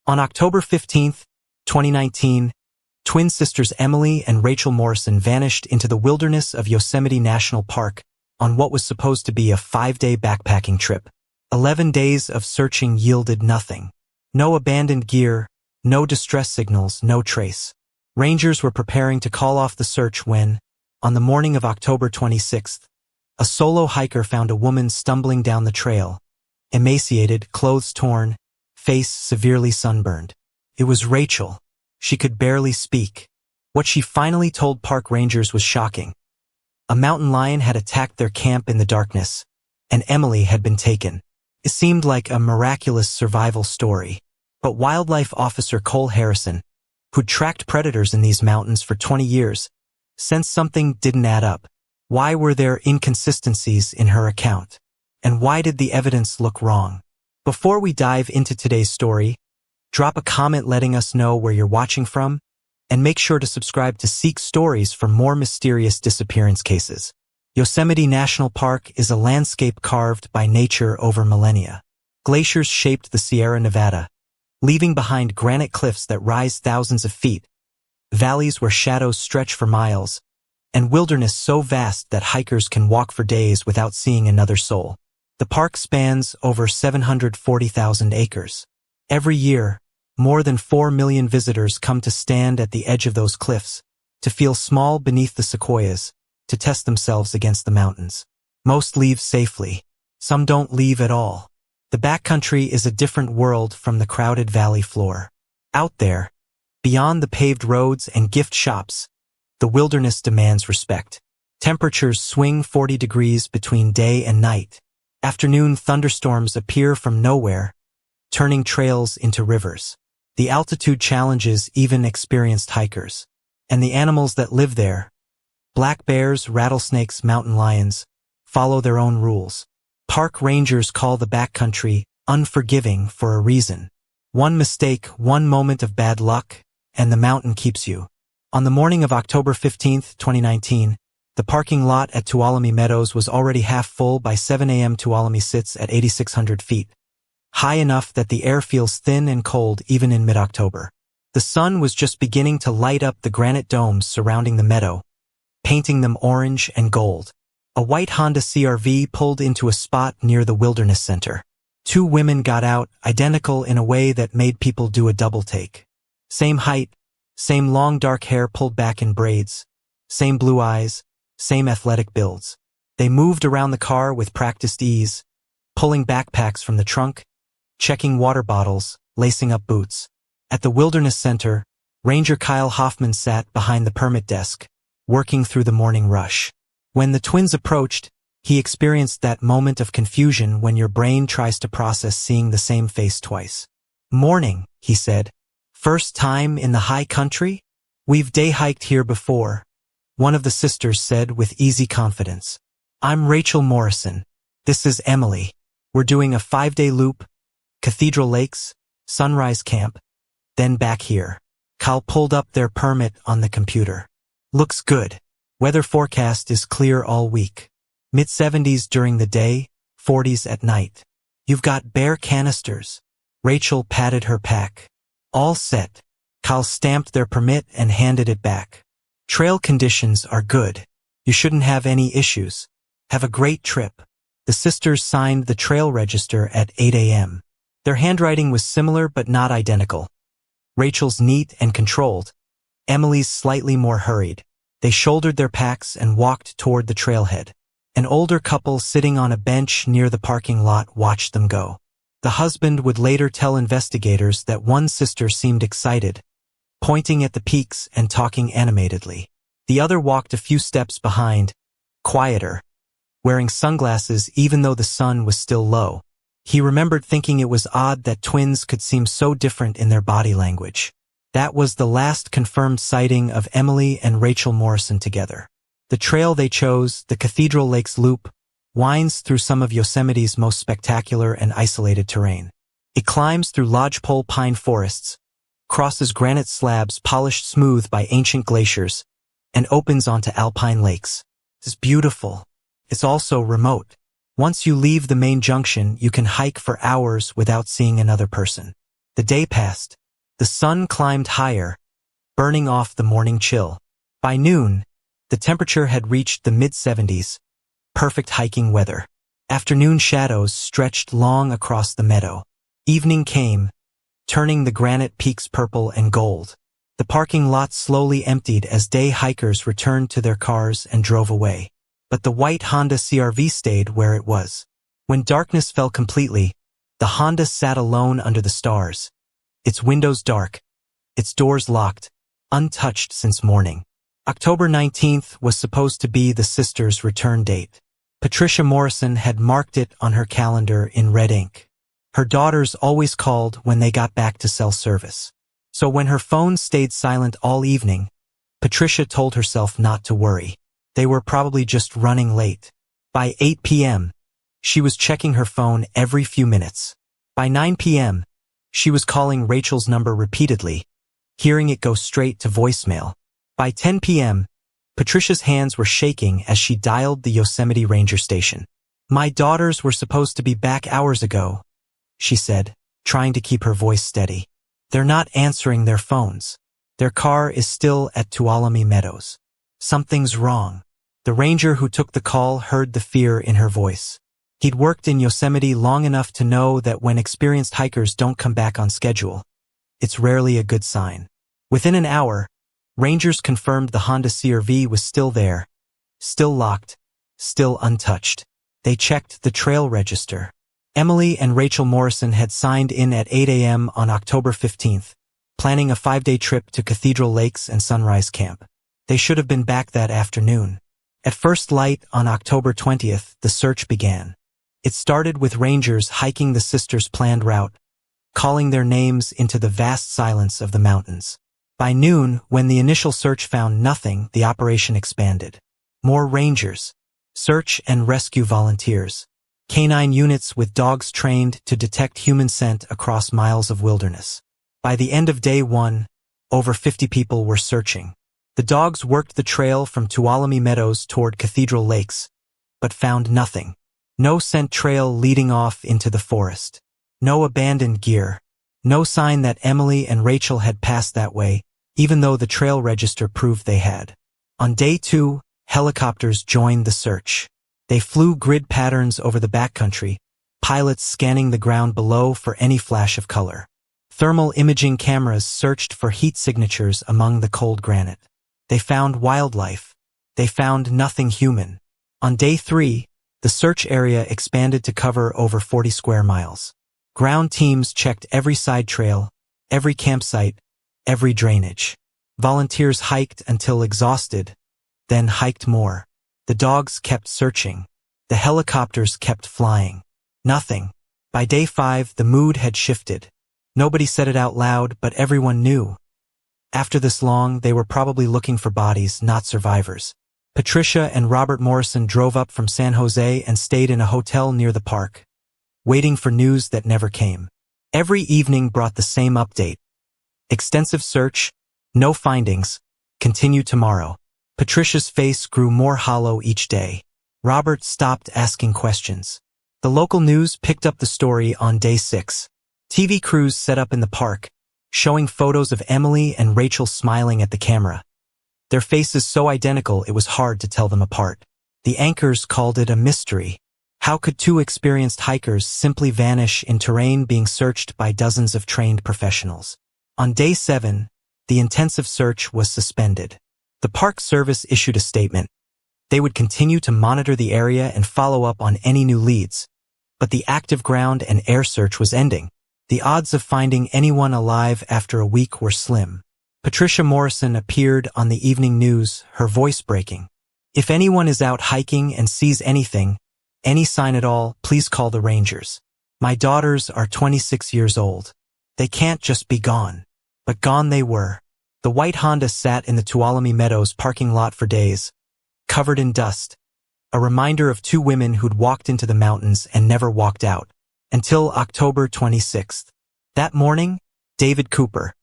On October 15, 2019, twin sisters Emily and Rachel Morrison vanished into the wilderness of Yosemite National Park on what was supposed to be a 5-day backpacking trip. 11 days of searching yielded nothing. No abandoned gear, no distress signals, no trace. Rangers were preparing to call off the search when, on the morning of October 26th, a solo hiker found a woman stumbling down the trail, emaciated, clothes torn, face severely sunburned. It was Rachel. She could barely speak. What she finally told park rangers was shocking. A mountain lion had attacked their camp in the darkness, and Emily had been taken. It seemed like a miraculous survival story. But wildlife officer Cole Harrison, who'd tracked predators in these mountains for 20 years, sensed something didn't add up. Why were there inconsistencies in her account? And why did the evidence look wrong? Before we dive into today's story, drop a comment letting us know where you're watching from, and make sure to subscribe to Seek Stories for more mysterious disappearance cases. Yosemite National Park is a landscape carved by nature over millennia. Glaciers shaped the Sierra Nevada, leaving behind granite cliffs that rise thousands of feet, valleys where shadows stretch for miles, and wilderness so vast that hikers can walk for days without seeing another soul. The park spans over 740,000 acres. Every year, more than 4 million visitors come to stand at the edge of those cliffs, to feel small beneath the sequoias, to test themselves against the mountains. Most leave safely. Some don't leave at all. The backcountry is a different world from the crowded valley floor. Out there, beyond the paved roads and gift shops, the wilderness demands respect. Temperatures swing 40 degrees between day and night. Afternoon thunderstorms appear from nowhere, turning trails into rivers. The altitude challenges even experienced hikers. And the animals that live there, black bears, rattlesnakes, mountain lions, follow their own rules. Park rangers call the backcountry unforgiving for a reason. One mistake, one moment of bad luck, and the mountain keeps you. On the morning of October 15, 2019, the parking lot at Tuolumne Meadows was already half full. By 7 a.m. Tuolumne sits at 8,600 feet, high enough that the air feels thin and cold even in mid-October. The sun was just beginning to light up the granite domes surrounding the meadow, painting them orange and gold. A white Honda CR-V pulled into a spot near the Wilderness Center. 2 women got out, identical in a way that made people do a double take. Same height, same long dark hair pulled back in braids, same blue eyes, same athletic builds. They moved around the car with practiced ease, pulling backpacks from the trunk, checking water bottles, lacing up boots. At the Wilderness Center, Ranger Kyle Hoffman sat behind the permit desk, working through the morning rush. When the twins approached, he experienced that moment of confusion when your brain tries to process seeing the same face twice. "Morning," he said. "First time in the high country?" "We've day hiked here before," one of the sisters said with easy confidence. "I'm Rachel Morrison. This is Emily. We're doing a 5-day loop, Cathedral Lakes, Sunrise Camp, then back here." Kyle pulled up their permit on the computer. "Looks good. Weather forecast is clear all week. Mid-70s during the day, 40s at night. You've got bare canisters." Rachel patted her pack. "All set." Kyle stamped their permit and handed it back. "Trail conditions are good. You shouldn't have any issues. Have a great trip." The sisters signed the trail register at 8 a.m. Their handwriting was similar but not identical. Rachel's neat and controlled, Emily's slightly more hurried. They shouldered their packs and walked toward the trailhead. An older couple sitting on a bench near the parking lot watched them go. The husband would later tell investigators that one sister seemed excited, pointing at the peaks and talking animatedly. The other walked a few steps behind, quieter, wearing sunglasses even though the sun was still low. He remembered thinking it was odd that twins could seem so different in their body language. That was the last confirmed sighting of Emily and Rachel Morrison together. The trail they chose, the Cathedral Lakes Loop, winds through some of Yosemite's most spectacular and isolated terrain. It climbs through lodgepole pine forests, crosses granite slabs polished smooth by ancient glaciers, and opens onto alpine lakes. It's beautiful. It's also remote. Once you leave the main junction, you can hike for hours without seeing another person. The day passed. The sun climbed higher, burning off the morning chill. By noon, the temperature had reached the mid-70s, perfect hiking weather. Afternoon shadows stretched long across the meadow. Evening came, turning the granite peaks purple and gold. The parking lot slowly emptied as day hikers returned to their cars and drove away. But the white Honda CR-V stayed where it was. When darkness fell completely, the Honda sat alone under the stars. Its windows dark, its doors locked, untouched since morning. October 19th was supposed to be the sisters' return date. Patricia Morrison had marked it on her calendar in red ink. Her daughters always called when they got back to cell service. So when her phone stayed silent all evening, Patricia told herself not to worry. They were probably just running late. By 8 p.m., she was checking her phone every few minutes. By 9 p.m., she was calling Rachel's number repeatedly, hearing it go straight to voicemail. By 10 p.m., Patricia's hands were shaking as she dialed the Yosemite Ranger Station. "My daughters were supposed to be back hours ago," she said, trying to keep her voice steady. "They're not answering their phones. Their car is still at Tuolumne Meadows. Something's wrong." The ranger who took the call heard the fear in her voice. He'd worked in Yosemite long enough to know that when experienced hikers don't come back on schedule, it's rarely a good sign. Within an hour, rangers confirmed the Honda CR-V was still there, still locked, still untouched. They checked the trail register. Emily and Rachel Morrison had signed in at 8 a.m. on October 15th, planning a 5-day trip to Cathedral Lakes and Sunrise Camp. They should have been back that afternoon. At first light on October 20th, the search began. It started with rangers hiking the sisters' planned route, calling their names into the vast silence of the mountains. By noon, when the initial search found nothing, the operation expanded. More rangers, search and rescue volunteers, canine units with dogs trained to detect human scent across miles of wilderness. By the end of day 1, over 50 people were searching. The dogs worked the trail from Tuolumne Meadows toward Cathedral Lakes, but found nothing. No scent trail leading off into the forest. No abandoned gear. No sign that Emily and Rachel had passed that way, even though the trail register proved they had. On day 2, helicopters joined the search. They flew grid patterns over the backcountry, pilots scanning the ground below for any flash of color. Thermal imaging cameras searched for heat signatures among the cold granite. They found wildlife. They found nothing human. On day 3, the search area expanded to cover over 40 square miles. Ground teams checked every side trail, every campsite, every drainage. Volunteers hiked until exhausted, then hiked more. The dogs kept searching. The helicopters kept flying. Nothing. By day 5, the mood had shifted. Nobody said it out loud, but everyone knew. After this long, they were probably looking for bodies, not survivors. Patricia and Robert Morrison drove up from San Jose and stayed in a hotel near the park, waiting for news that never came. Every evening brought the same update. Extensive search, no findings, continue tomorrow. Patricia's face grew more hollow each day. Robert stopped asking questions. The local news picked up the story on day 6. TV crews set up in the park, showing photos of Emily and Rachel smiling at the camera. Their faces so identical it was hard to tell them apart. The anchors called it a mystery. How could 2 experienced hikers simply vanish in terrain being searched by dozens of trained professionals? On day 7, the intensive search was suspended. The Park Service issued a statement. They would continue to monitor the area and follow up on any new leads, but the active ground and air search was ending. The odds of finding anyone alive after a week were slim. Patricia Morrison appeared on the evening news, her voice breaking. "If anyone is out hiking and sees anything, any sign at all, please call the rangers. My daughters are 26 years old. They can't just be gone." But gone they were. The white Honda sat in the Tuolumne Meadows parking lot for days, covered in dust, a reminder of 2 women who'd walked into the mountains and never walked out, until October 26th. That morning, David Cooper,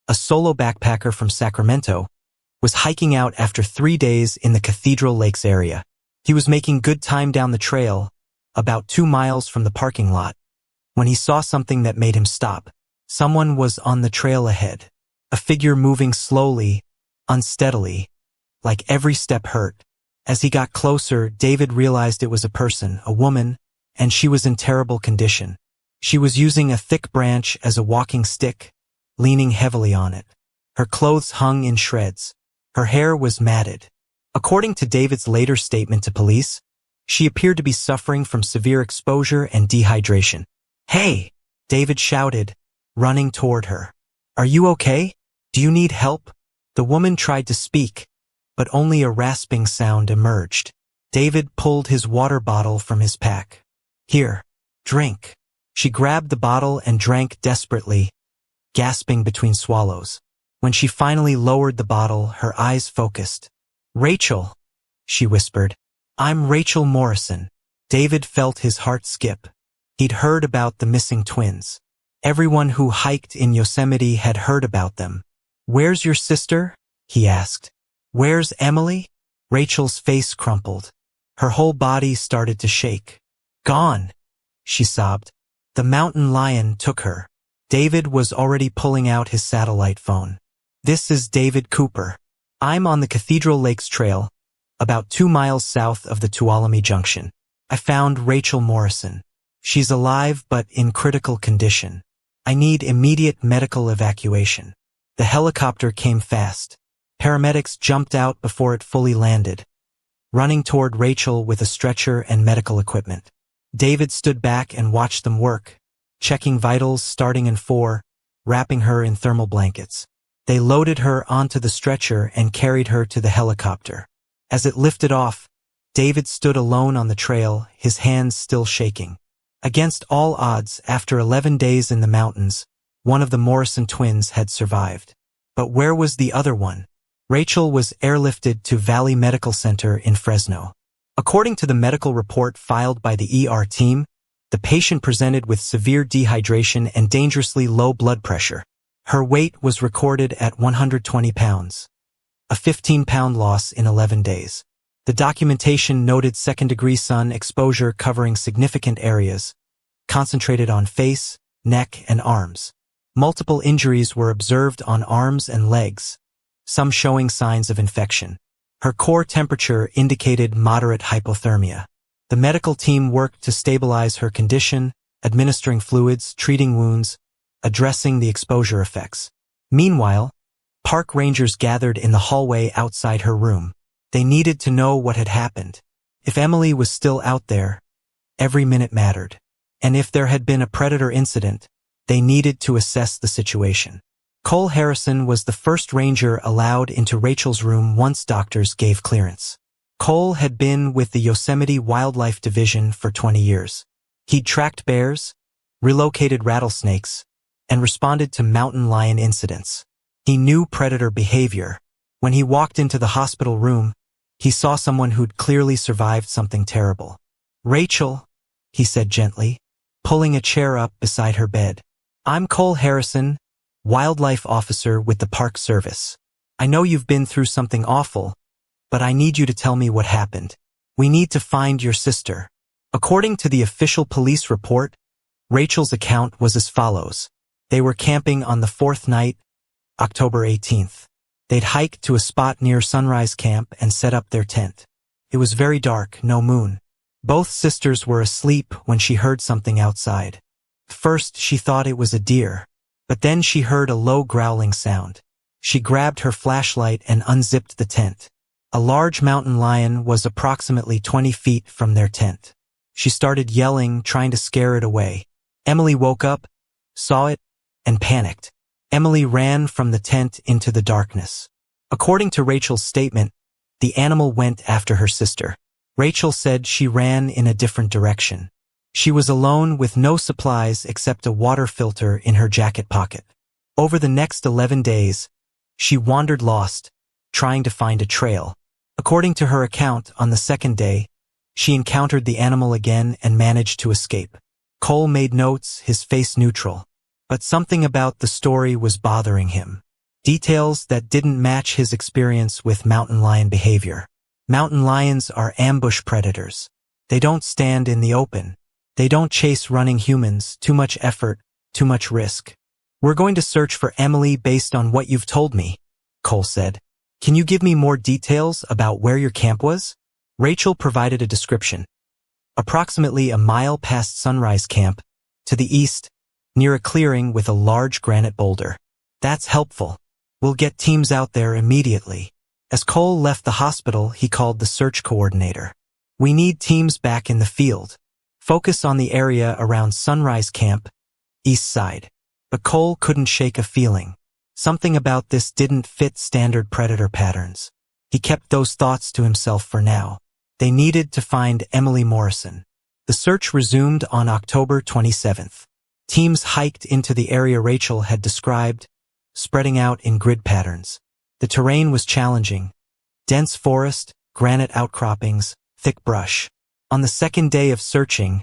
a solo backpacker from Sacramento, was hiking out after 3 days in the Cathedral Lakes area. He was making good time down the trail, about 2 miles from the parking lot, when he saw something that made him stop. Someone was on the trail ahead. A figure moving slowly, unsteadily, like every step hurt. As he got closer, David realized it was a person, a woman, and she was in terrible condition. She was using a thick branch as a walking stick, leaning heavily on it. Her clothes hung in shreds. Her hair was matted. According to David's later statement to police, she appeared to be suffering from severe exposure and dehydration. "Hey!" David shouted, running toward her. "Are you okay? Do you need help?" The woman tried to speak, but only a rasping sound emerged. David pulled his water bottle from his pack. "Here, drink." She grabbed the bottle and drank desperately, gasping between swallows. When she finally lowered the bottle, her eyes focused. "Rachel," she whispered. "I'm Rachel Morrison." David felt his heart skip. He'd heard about the missing twins. Everyone who hiked in Yosemite had heard about them. "Where's your sister?" he asked. "Where's Emily?" Rachel's face crumpled. Her whole body started to shake. "Gone," she sobbed. "The mountain lion took her." David was already pulling out his satellite phone. "This is David Cooper. I'm on the Cathedral Lakes Trail, about 2 miles south of the Tuolumne Junction. I found Rachel Morrison. She's alive but in critical condition. I need immediate medical evacuation." The helicopter came fast. Paramedics jumped out before it fully landed, running toward Rachel with a stretcher and medical equipment. David stood back and watched them work, checking vitals starting in 4, wrapping her in thermal blankets. They loaded her onto the stretcher and carried her to the helicopter. As it lifted off, David stood alone on the trail, his hands still shaking. Against all odds, after 11 days in the mountains, one of the Morrison twins had survived. But where was the other one? Rachel was airlifted to Valley Medical Center in Fresno. According to the medical report filed by the ER team, the patient presented with severe dehydration and dangerously low blood pressure. Her weight was recorded at 120 pounds, a 15-pound loss in 11 days. The documentation noted second-degree sun exposure covering significant areas, concentrated on face, neck, and arms. Multiple injuries were observed on arms and legs, some showing signs of infection. Her core temperature indicated moderate hypothermia. The medical team worked to stabilize her condition, administering fluids, treating wounds, addressing the exposure effects. Meanwhile, park rangers gathered in the hallway outside her room. They needed to know what had happened. If Emily was still out there, every minute mattered. And if there had been a predator incident, they needed to assess the situation. Cole Harrison was the first ranger allowed into Rachel's room once doctors gave clearance. Cole had been with the Yosemite Wildlife Division for 20 years. He'd tracked bears, relocated rattlesnakes, and responded to mountain lion incidents. He knew predator behavior. When he walked into the hospital room, he saw someone who'd clearly survived something terrible. "Rachel," he said gently, pulling a chair up beside her bed. "I'm Cole Harrison, wildlife officer with the Park Service. I know you've been through something awful, but I need you to tell me what happened. We need to find your sister." According to the official police report, Rachel's account was as follows. They were camping on the 4th night, October 18th. They'd hiked to a spot near Sunrise Camp and set up their tent. It was very dark, no moon. Both sisters were asleep when she heard something outside. First, she thought it was a deer, but then she heard a low growling sound. She grabbed her flashlight and unzipped the tent. A large mountain lion was approximately 20 feet from their tent. She started yelling, trying to scare it away. Emily woke up, saw it, and panicked. Emily ran from the tent into the darkness. According to Rachel's statement, the animal went after her sister. Rachel said she ran in a different direction. She was alone with no supplies except a water filter in her jacket pocket. Over the next 11 days, she wandered lost, trying to find a trail. According to her account, on the 2nd day, she encountered the animal again and managed to escape. Cole made notes, his face neutral. But something about the story was bothering him. Details that didn't match his experience with mountain lion behavior. Mountain lions are ambush predators. They don't stand in the open. They don't chase running humans, too much effort, too much risk. We're going to search for Emily based on what you've told me, Cole said. Can you give me more details about where your camp was? Rachel provided a description. Approximately a mile past Sunrise Camp, to the east, near a clearing with a large granite boulder. That's helpful. We'll get teams out there immediately. As Cole left the hospital, he called the search coordinator. We need teams back in the field. Focus on the area around Sunrise Camp, east side. But Cole couldn't shake a feeling. Something about this didn't fit standard predator patterns. He kept those thoughts to himself for now. They needed to find Emily Morrison. The search resumed on October 27th. Teams hiked into the area Rachel had described, spreading out in grid patterns. The terrain was challenging. Dense forest, granite outcroppings, thick brush. On the second day of searching,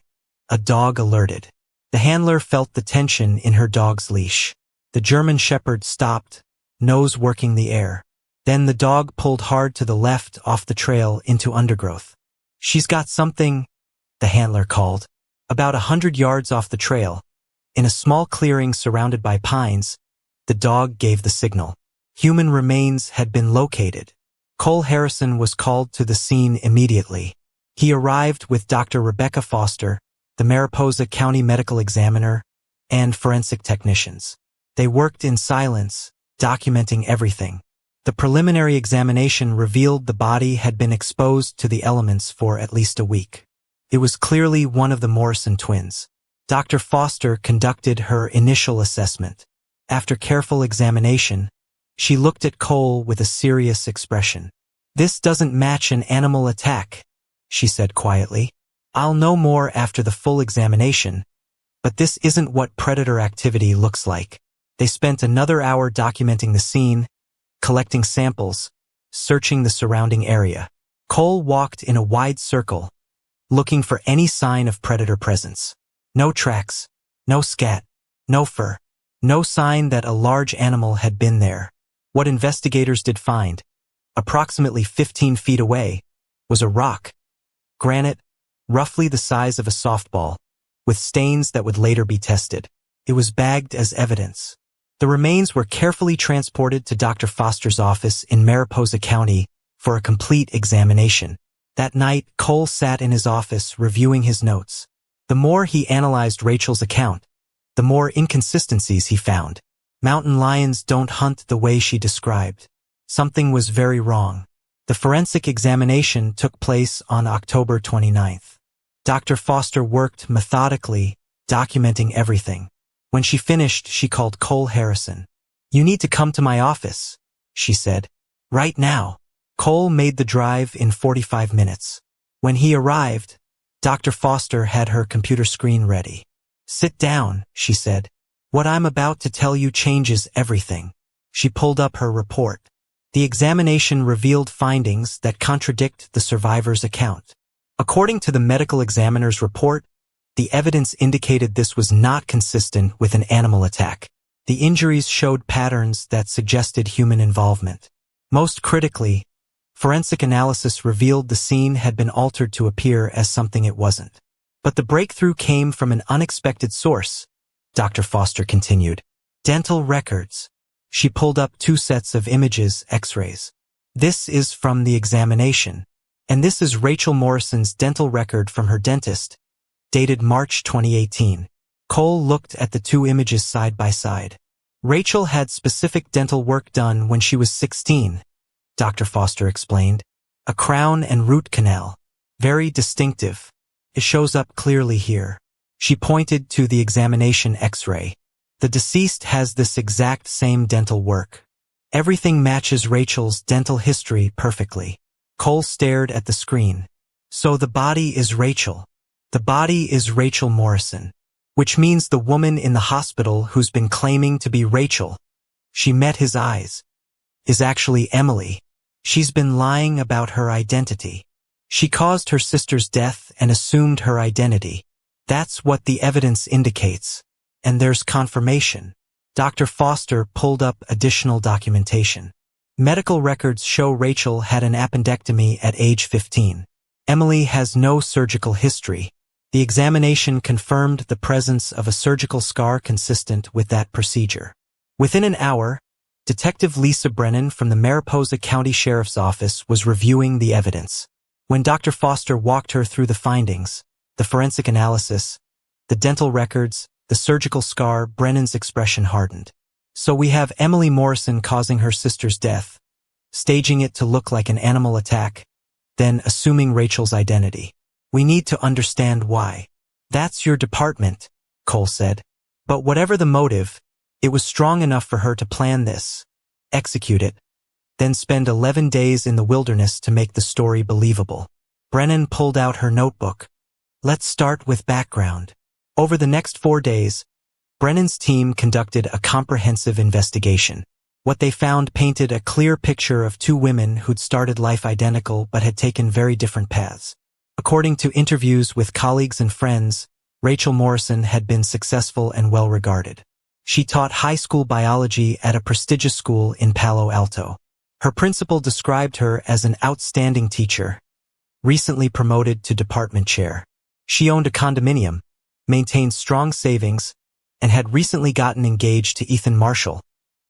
a dog alerted. The handler felt the tension in her dog's leash. The German Shepherd stopped, nose working the air. Then the dog pulled hard to the left off the trail into undergrowth. She's got something, the handler called. About 100 yards off the trail, in a small clearing surrounded by pines, the dog gave the signal. Human remains had been located. Cole Harrison was called to the scene immediately. He arrived with Dr. Rebecca Foster, the Mariposa County Medical Examiner, and forensic technicians. They worked in silence, documenting everything. The preliminary examination revealed the body had been exposed to the elements for at least a week. It was clearly one of the Morrison twins. Dr. Foster conducted her initial assessment. After careful examination, she looked at Cole with a serious expression. "This doesn't match an animal attack," she said quietly. "I'll know more after the full examination, but this isn't what predator activity looks like." They spent another hour documenting the scene, collecting samples, searching the surrounding area. Cole walked in a wide circle, looking for any sign of predator presence. No tracks, no scat, no fur, no sign that a large animal had been there. What investigators did find, approximately 15 feet away, was a rock, granite, roughly the size of a softball, with stains that would later be tested. It was bagged as evidence. The remains were carefully transported to Dr. Foster's office in Mariposa County for a complete examination. That night, Cole sat in his office reviewing his notes. The more he analyzed Rachel's account, the more inconsistencies he found. Mountain lions don't hunt the way she described. Something was very wrong. The forensic examination took place on October 29th. Dr. Foster worked methodically, documenting everything. When she finished, she called Cole Harrison. "You need to come to my office," she said. "Right now." Cole made the drive in 45 minutes. When he arrived, Dr. Foster had her computer screen ready. "Sit down," she said. "What I'm about to tell you changes everything." She pulled up her report. The examination revealed findings that contradict the survivor's account. According to the medical examiner's report, the evidence indicated this was not consistent with an animal attack. The injuries showed patterns that suggested human involvement. Most critically, forensic analysis revealed the scene had been altered to appear as something it wasn't. But the breakthrough came from an unexpected source, Dr. Foster continued. Dental records. She pulled up 2 sets of images, x-rays. This is from the examination, and this is Rachel Morrison's dental record from her dentist, dated March 2018. Cole looked at the 2 images side by side. Rachel had specific dental work done when she was 16, Dr. Foster explained. A crown and root canal. Very distinctive. It shows up clearly here. She pointed to the examination x-ray. The deceased has this exact same dental work. Everything matches Rachel's dental history perfectly. Cole stared at the screen. So the body is Rachel. The body is Rachel Morrison. Which means the woman in the hospital who's been claiming to be Rachel, she met his eyes, is actually Emily. She's been lying about her identity. She caused her sister's death and assumed her identity. That's what the evidence indicates. And there's confirmation. Dr. Foster pulled up additional documentation. Medical records show Rachel had an appendectomy at age 15. Emily has no surgical history. The examination confirmed the presence of a surgical scar consistent with that procedure. Within an hour, Detective Lisa Brennan from the Mariposa County Sheriff's Office was reviewing the evidence. When Dr. Foster walked her through the findings, the forensic analysis, the dental records, the surgical scar, Brennan's expression hardened. So we have Emily Morrison causing her sister's death, staging it to look like an animal attack, then assuming Rachel's identity. We need to understand why. That's your department, Cole said. But whatever the motive, it was strong enough for her to plan this, execute it, then spend 11 days in the wilderness to make the story believable. Brennan pulled out her notebook. Let's start with background. Over the next 4 days, Brennan's team conducted a comprehensive investigation. What they found painted a clear picture of two women who'd started life identical but had taken very different paths. According to interviews with colleagues and friends, Rachel Morrison had been successful and well-regarded. She taught high school biology at a prestigious school in Palo Alto. Her principal described her as an outstanding teacher, recently promoted to department chair. She owned a condominium, maintained strong savings, and had recently gotten engaged to Ethan Marshall,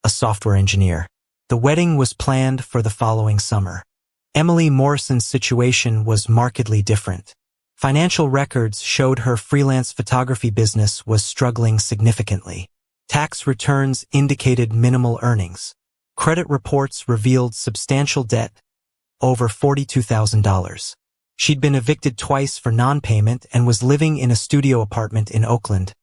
a software engineer. The wedding was planned for the following summer. Emily Morrison's situation was markedly different. Financial records showed her freelance photography business was struggling significantly. Tax returns indicated minimal earnings. Credit reports revealed substantial debt, over $42,000. She'd been evicted twice for non-payment and was living in a studio apartment in Oakland,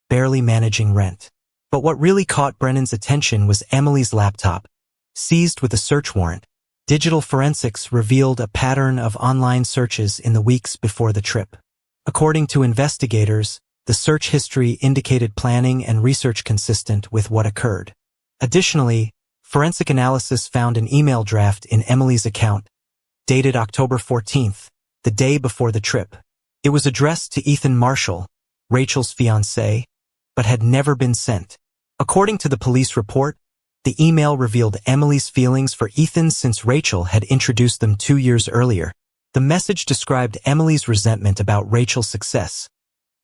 barely managing rent. But what really caught Brennan's attention was Emily's laptop, seized with a search warrant. Digital forensics revealed a pattern of online searches in the weeks before the trip. According to investigators, the search history indicated planning and research consistent with what occurred. Additionally, forensic analysis found an email draft in Emily's account, dated October 14th, the day before the trip. It was addressed to Ethan Marshall, Rachel's fiancé, but had never been sent. According to the police report, the email revealed Emily's feelings for Ethan since Rachel had introduced them 2 years earlier. The message described Emily's resentment about Rachel's success,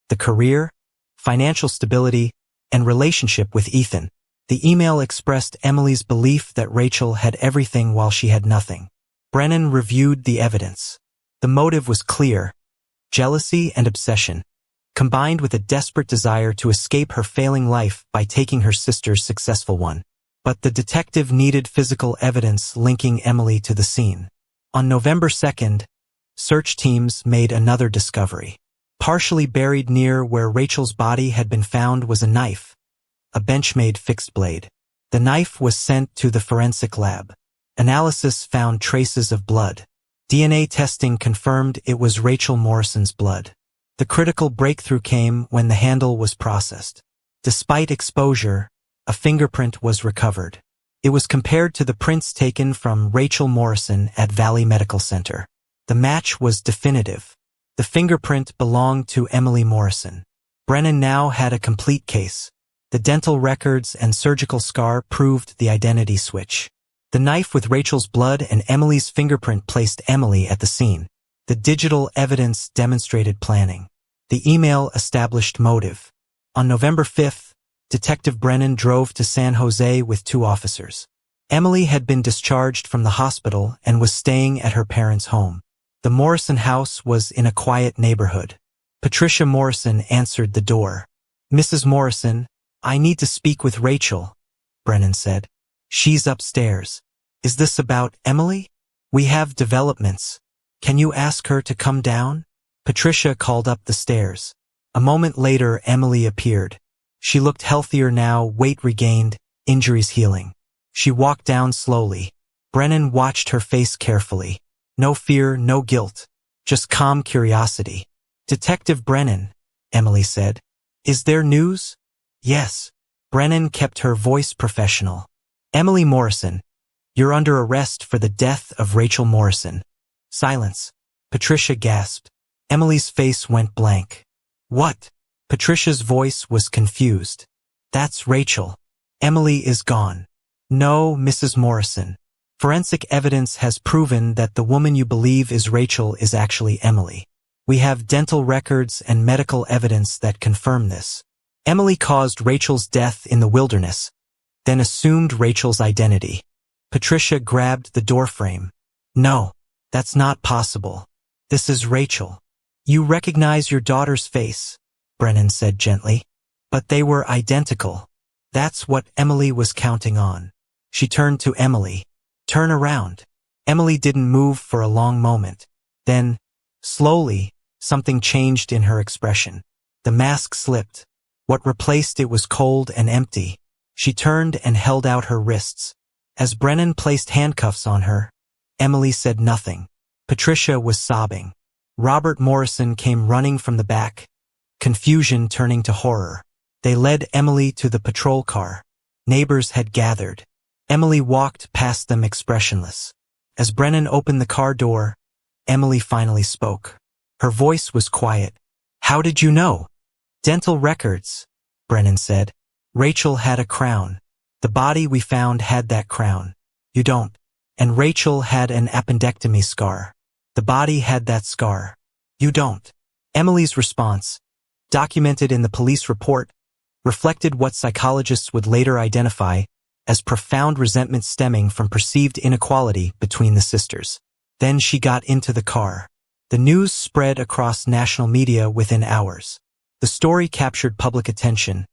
the career, financial stability, and relationship with Ethan. The email expressed Emily's belief that Rachel had everything while she had nothing. Brennan reviewed the evidence. The motive was clear: jealousy and obsession, combined with a desperate desire to escape her failing life by taking her sister's successful one. But the detective needed physical evidence linking Emily to the scene. On November 2nd, search teams made another discovery. Partially buried near where Rachel's body had been found was a knife, a Benchmade fixed blade. The knife was sent to the forensic lab. Analysis found traces of blood. DNA testing confirmed it was Rachel Morrison's blood. The critical breakthrough came when the handle was processed. Despite exposure, a fingerprint was recovered. It was compared to the prints taken from Rachel Morrison at Valley Medical Center. The match was definitive. The fingerprint belonged to Emily Morrison. Brennan now had a complete case. The dental records and surgical scar proved the identity switch. The knife with Rachel's blood and Emily's fingerprint placed Emily at the scene. The digital evidence demonstrated planning. The email established motive. On November 5th, Detective Brennan drove to San Jose with 2 officers. Emily had been discharged from the hospital and was staying at her parents' home. The Morrison house was in a quiet neighborhood. Patricia Morrison answered the door. "Mrs. Morrison, I need to speak with Rachel," Brennan said. "She's upstairs." "Is this about Emily?" "We have developments. Can you ask her to come down?" Patricia called up the stairs. A moment later, Emily appeared. She looked healthier now, weight regained, injuries healing. She walked down slowly. Brennan watched her face carefully. No fear, no guilt, just calm curiosity. "Detective Brennan," Emily said. "Is there news?" "Yes." Brennan kept her voice professional. "Emily Morrison, you're under arrest for the death of Rachel Morrison." Silence. Patricia gasped. Emily's face went blank. "What?" Patricia's voice was confused. "That's Rachel. Emily is gone." "No, Mrs. Morrison. Forensic evidence has proven that the woman you believe is Rachel is actually Emily." We have dental records and medical evidence that confirm this. Emily caused Rachel's death in the wilderness, then assumed Rachel's identity. Patricia grabbed the doorframe. No, that's not possible. This is Rachel. You recognize your daughter's face, Brennan said gently. But they were identical. That's what Emily was counting on. She turned to Emily. Turn around. Emily didn't move for a long moment. Then, slowly, something changed in her expression. The mask slipped. What replaced it was cold and empty. She turned and held out her wrists. As Brennan placed handcuffs on her, Emily said nothing. Patricia was sobbing. Robert Morrison came running from the back, confusion turning to horror. They led Emily to the patrol car. Neighbors had gathered. Emily walked past them expressionless. As Brennan opened the car door, Emily finally spoke. Her voice was quiet. How did you know? Dental records, Brennan said. Rachel had a crown. The body we found had that crown. You don't. And Rachel had an appendectomy scar. The body had that scar. You don't. Emily's response, documented in the police report, reflected what psychologists would later identify as profound resentment stemming from perceived inequality between the sisters. Then she got into the car. The news spread across national media within hours. The story captured public attention.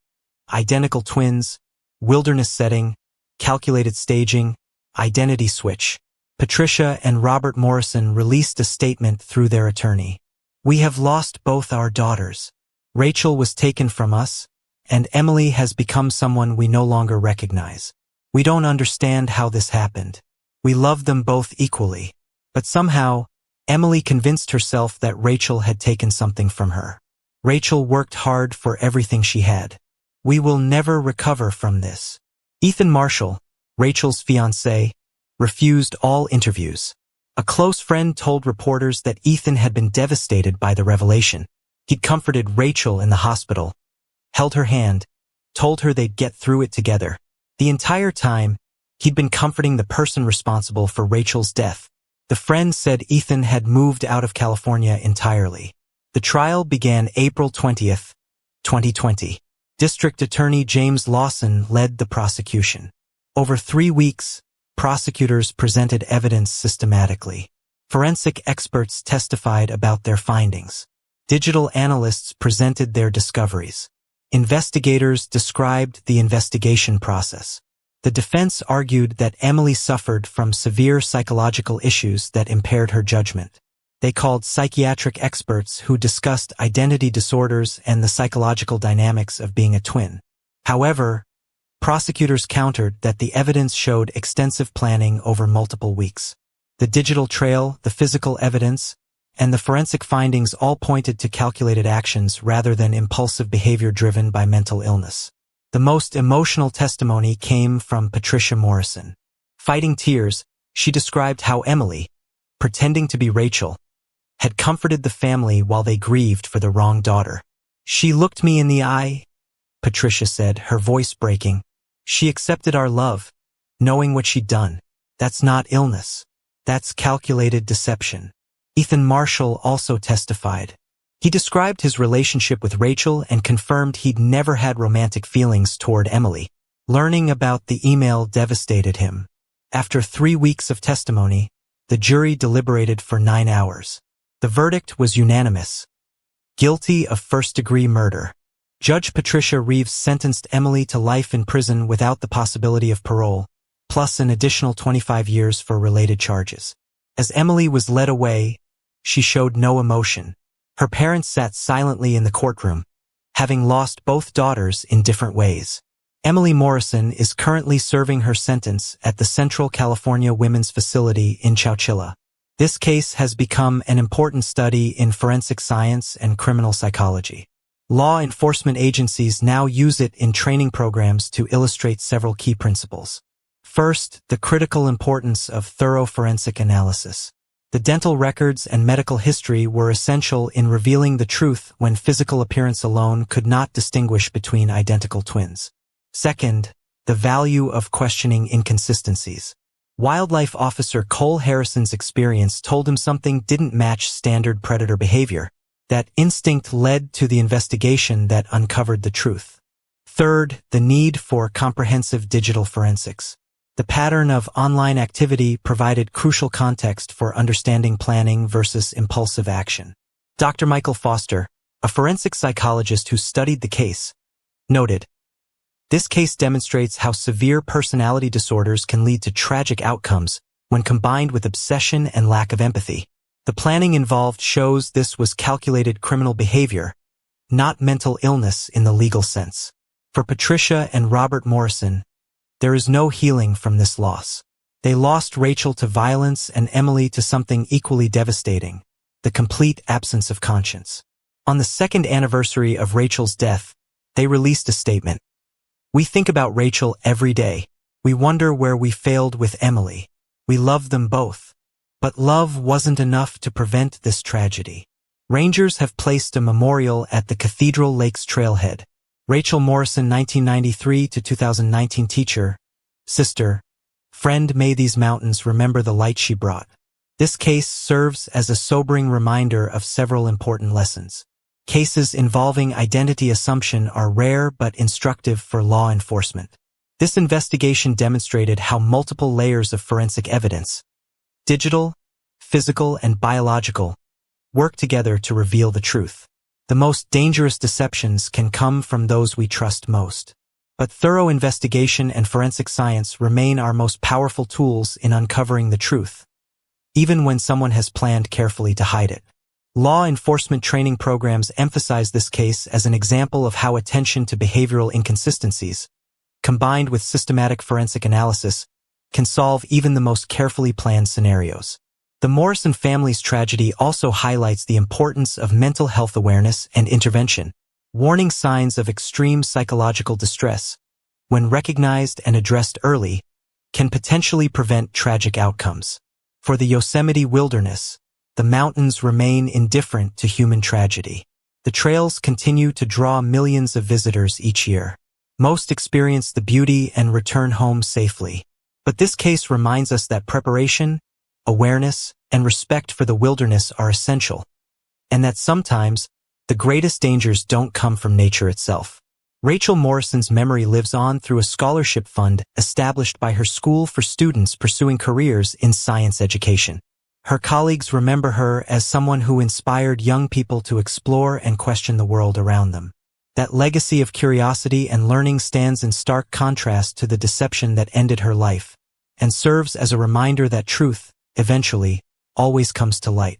Identical twins, wilderness setting, calculated staging, identity switch. Patricia and Robert Morrison released a statement through their attorney. We have lost both our daughters. Rachel was taken from us, and Emily has become someone we no longer recognize. We don't understand how this happened. We love them both equally. But somehow, Emily convinced herself that Rachel had taken something from her. Rachel worked hard for everything she had. We will never recover from this. Ethan Marshall, Rachel's fiancé, refused all interviews. A close friend told reporters that Ethan had been devastated by the revelation. He'd comforted Rachel in the hospital, held her hand, told her they'd get through it together. The entire time, he'd been comforting the person responsible for Rachel's death. The friend said Ethan had moved out of California entirely. The trial began April 20th, 2020. District Attorney James Lawson led the prosecution. Over 3 weeks, prosecutors presented evidence systematically. Forensic experts testified about their findings. Digital analysts presented their discoveries. Investigators described the investigation process. The defense argued that Emily suffered from severe psychological issues that impaired her judgment. They called psychiatric experts who discussed identity disorders and the psychological dynamics of being a twin. However, prosecutors countered that the evidence showed extensive planning over multiple weeks. The digital trail, the physical evidence, and the forensic findings all pointed to calculated actions rather than impulsive behavior driven by mental illness. The most emotional testimony came from Patricia Morrison. Fighting tears, she described how Emily, pretending to be Rachel, had comforted the family while they grieved for the wrong daughter. She looked me in the eye, Patricia said, her voice breaking. She accepted our love, knowing what she'd done. That's not illness. That's calculated deception. Ethan Marshall also testified. He described his relationship with Rachel and confirmed he'd never had romantic feelings toward Emily. Learning about the email devastated him. After 3 weeks of testimony, the jury deliberated for 9 hours. The verdict was unanimous. Guilty of first-degree murder. Judge Patricia Reeves sentenced Emily to life in prison without the possibility of parole, plus an additional 25 years for related charges. As Emily was led away, she showed no emotion. Her parents sat silently in the courtroom, having lost both daughters in different ways. Emily Morrison is currently serving her sentence at the Central California Women's Facility in Chowchilla. This case has become an important study in forensic science and criminal psychology. Law enforcement agencies now use it in training programs to illustrate several key principles. First, the critical importance of thorough forensic analysis. The dental records and medical history were essential in revealing the truth when physical appearance alone could not distinguish between identical twins. Second, the value of questioning inconsistencies. Wildlife officer Cole Harrison's experience told him something didn't match standard predator behavior. That instinct led to the investigation that uncovered the truth. Third, the need for comprehensive digital forensics. The pattern of online activity provided crucial context for understanding planning versus impulsive action. Dr. Michael Foster, a forensic psychologist who studied the case, noted, "This case demonstrates how severe personality disorders can lead to tragic outcomes when combined with obsession and lack of empathy. The planning involved shows this was calculated criminal behavior, not mental illness in the legal sense." For Patricia and Robert Morrison, there is no healing from this loss. They lost Rachel to violence and Emily to something equally devastating, the complete absence of conscience. On the second anniversary of Rachel's death, they released a statement. "We think about Rachel every day. We wonder where we failed with Emily. We love them both. But love wasn't enough to prevent this tragedy." Rangers have placed a memorial at the Cathedral Lakes trailhead. Rachel Morrison, 1993 to 2019 teacher, sister, friend, may these mountains remember the light she brought. This case serves as a sobering reminder of several important lessons. Cases involving identity assumption are rare but instructive for law enforcement. This investigation demonstrated how multiple layers of forensic evidence, digital, physical, and biological, work together to reveal the truth. The most dangerous deceptions can come from those we trust most. But thorough investigation and forensic science remain our most powerful tools in uncovering the truth, even when someone has planned carefully to hide it. Law enforcement training programs emphasize this case as an example of how attention to behavioral inconsistencies, combined with systematic forensic analysis, can solve even the most carefully planned scenarios. The Morrison family's tragedy also highlights the importance of mental health awareness and intervention. Warning signs of extreme psychological distress, when recognized and addressed early, can potentially prevent tragic outcomes. For the Yosemite wilderness, the mountains remain indifferent to human tragedy. The trails continue to draw millions of visitors each year. Most experience the beauty and return home safely. But this case reminds us that preparation, awareness, and respect for the wilderness are essential, and that sometimes the greatest dangers don't come from nature itself. Rachel Morrison's memory lives on through a scholarship fund established by her school for students pursuing careers in science education. Her colleagues remember her as someone who inspired young people to explore and question the world around them. That legacy of curiosity and learning stands in stark contrast to the deception that ended her life, and serves as a reminder that truth, eventually, always comes to light.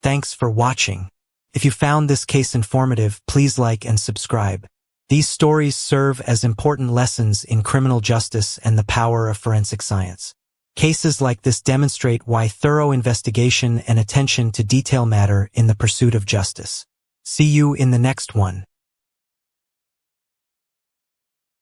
Thanks for watching. If you found this case informative, please like and subscribe. These stories serve as important lessons in criminal justice and the power of forensic science. Cases like this demonstrate why thorough investigation and attention to detail matter in the pursuit of justice. See you in the next one.